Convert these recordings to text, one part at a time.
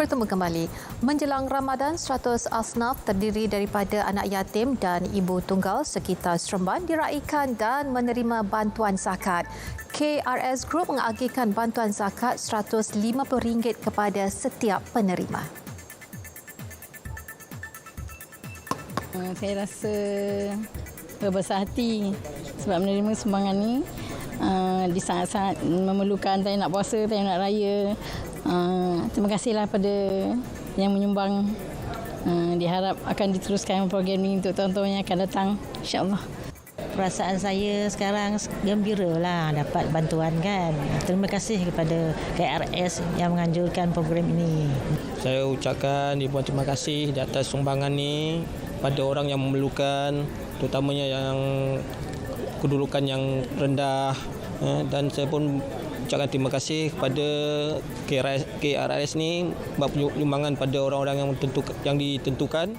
Bertemu kembali. Menjelang Ramadan, 100 asnaf terdiri daripada anak yatim dan ibu tunggal sekitar Seremban diraikan dan menerima bantuan zakat. KRS Group mengagihkan bantuan zakat RM150 kepada setiap penerima. Saya rasa berbesar hati sebab menerima sumbangan ni di sangat-sangat memerlukan time nak puasa, time nak raya. Terima kasihlah pada yang menyumbang. Diharap akan diteruskan program ini untuk tahun-tahun yang akan datang, insya-Allah. Perasaan saya sekarang gembira lah dapat bantuan kan. Terima kasih kepada KRS yang menganjurkan program ini. Saya ucapkan ribuan terima kasih di atas sumbangan ni pada orang yang memerlukan, terutamanya yang kedudukan yang rendah, dan saya pun ucapkan terima kasih kepada KRS ni buat penyumbangan pada orang-orang yang ditentukan.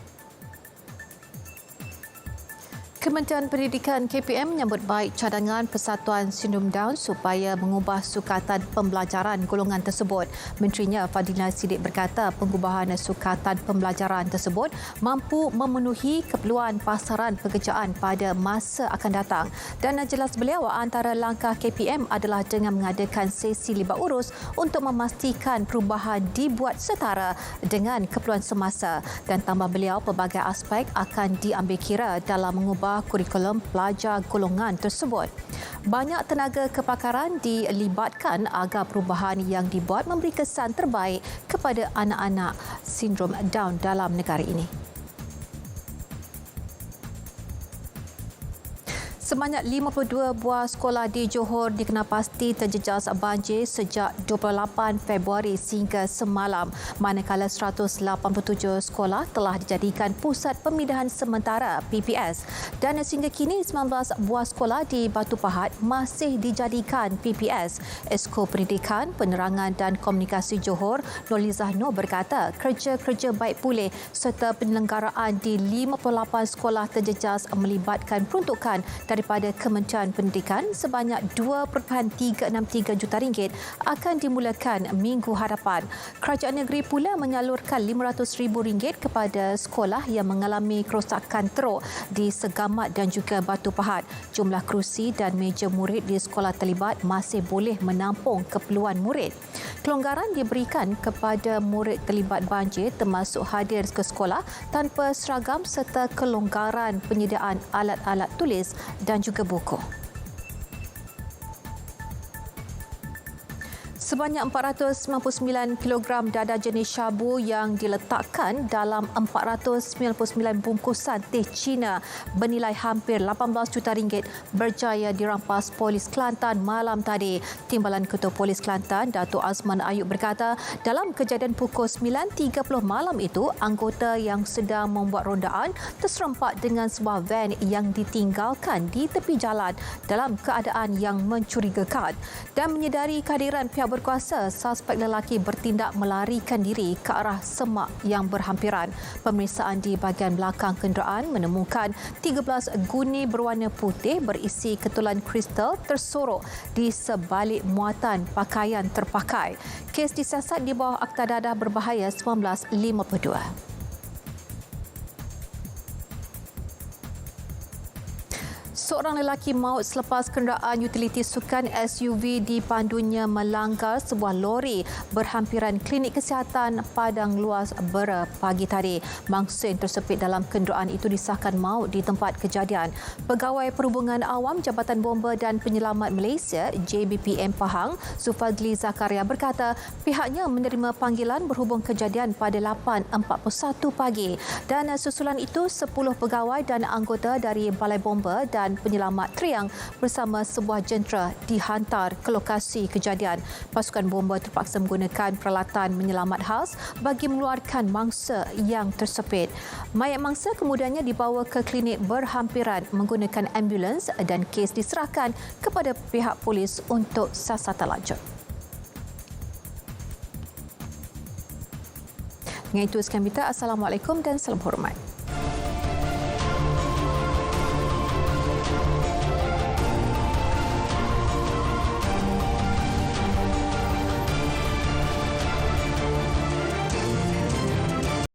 Kementerian Pendidikan KPM menyambut baik cadangan Persatuan Sindrom Down supaya mengubah sukatan pembelajaran golongan tersebut. Menterinya Fadilina Siddiq berkata pengubahan sukatan pembelajaran tersebut mampu memenuhi keperluan pasaran pekerjaan pada masa akan datang. Dan jelas beliau antara langkah KPM adalah dengan mengadakan sesi libat urus untuk memastikan perubahan dibuat setara dengan keperluan semasa. Dan tambah beliau pelbagai aspek akan diambil kira dalam mengubah kurikulum pelajar golongan tersebut. Banyak tenaga kepakaran dilibatkan agar perubahan yang dibuat memberi kesan terbaik kepada anak-anak sindrom Down dalam negara ini. Sebanyak 52 buah sekolah di Johor dikenal pasti terjejas banjir sejak 28 Februari sehingga semalam, manakala 187 sekolah telah dijadikan pusat pemindahan sementara PPS. Dan sehingga kini 19 buah sekolah di Batu Pahat masih dijadikan PPS. Esko Pendidikan, Penerangan dan Komunikasi Johor, Nurlizah Nur berkata kerja-kerja baik pulih serta penyelenggaraan di 58 sekolah terjejas melibatkan peruntukan daripada Kementerian Pendidikan sebanyak RM2.363 juta akan dimulakan minggu hadapan. Kerajaan negeri pula menyalurkan RM500,000 kepada sekolah yang mengalami kerosakan teruk di Segamat dan juga Batu Pahat. Jumlah kerusi dan meja murid di sekolah terlibat masih boleh menampung keperluan murid. Kelonggaran diberikan kepada murid terlibat banjir termasuk hadir ke sekolah tanpa seragam serta kelonggaran penyediaan alat-alat tulis dan juga buku. Sebanyak 499 kg dada jenis syabu yang diletakkan dalam 499 bungkusan teh Cina bernilai hampir RM18 juta berjaya dirampas Polis Kelantan malam tadi. Timbalan Ketua Polis Kelantan, Datuk Azman Ayub berkata, dalam kejadian pukul 9.30 malam itu, anggota yang sedang membuat rondaan terserempak dengan sebuah van yang ditinggalkan di tepi jalan dalam keadaan yang mencurigakan. Dan menyedari kehadiran pihak berkuasa, suspek lelaki bertindak melarikan diri ke arah semak yang berhampiran. Pemeriksaan di bahagian belakang kenderaan menemukan 13 guni berwarna putih berisi ketulan kristal tersorok di sebalik muatan pakaian terpakai. Kes disiasat di bawah Akta Dadah Berbahaya 1952. Seorang lelaki maut selepas kenderaan utiliti sukan SUV dipandunya melanggar sebuah lori berhampiran klinik kesihatan Padang Luas Bera pagi tadi. Mangsa yang tersepit dalam kenderaan itu disahkan maut di tempat kejadian. Pegawai Perhubungan Awam Jabatan Bomba dan Penyelamat Malaysia JBPM Pahang, Zulfadli Zakaria berkata pihaknya menerima panggilan berhubung kejadian pada 8.41 pagi. Dan susulan itu 10 pegawai dan anggota dari Balai Bomba dan Penyelamat Triang bersama sebuah jentera dihantar ke lokasi kejadian. Pasukan bomba terpaksa menggunakan peralatan menyelamat khas bagi mengeluarkan mangsa yang tersepit. Mayat mangsa kemudiannya dibawa ke klinik berhampiran menggunakan ambulans dan kes diserahkan kepada pihak polis untuk siasatan lanjut. Dengan itu sekian berita. Assalamualaikum dan salam hormat.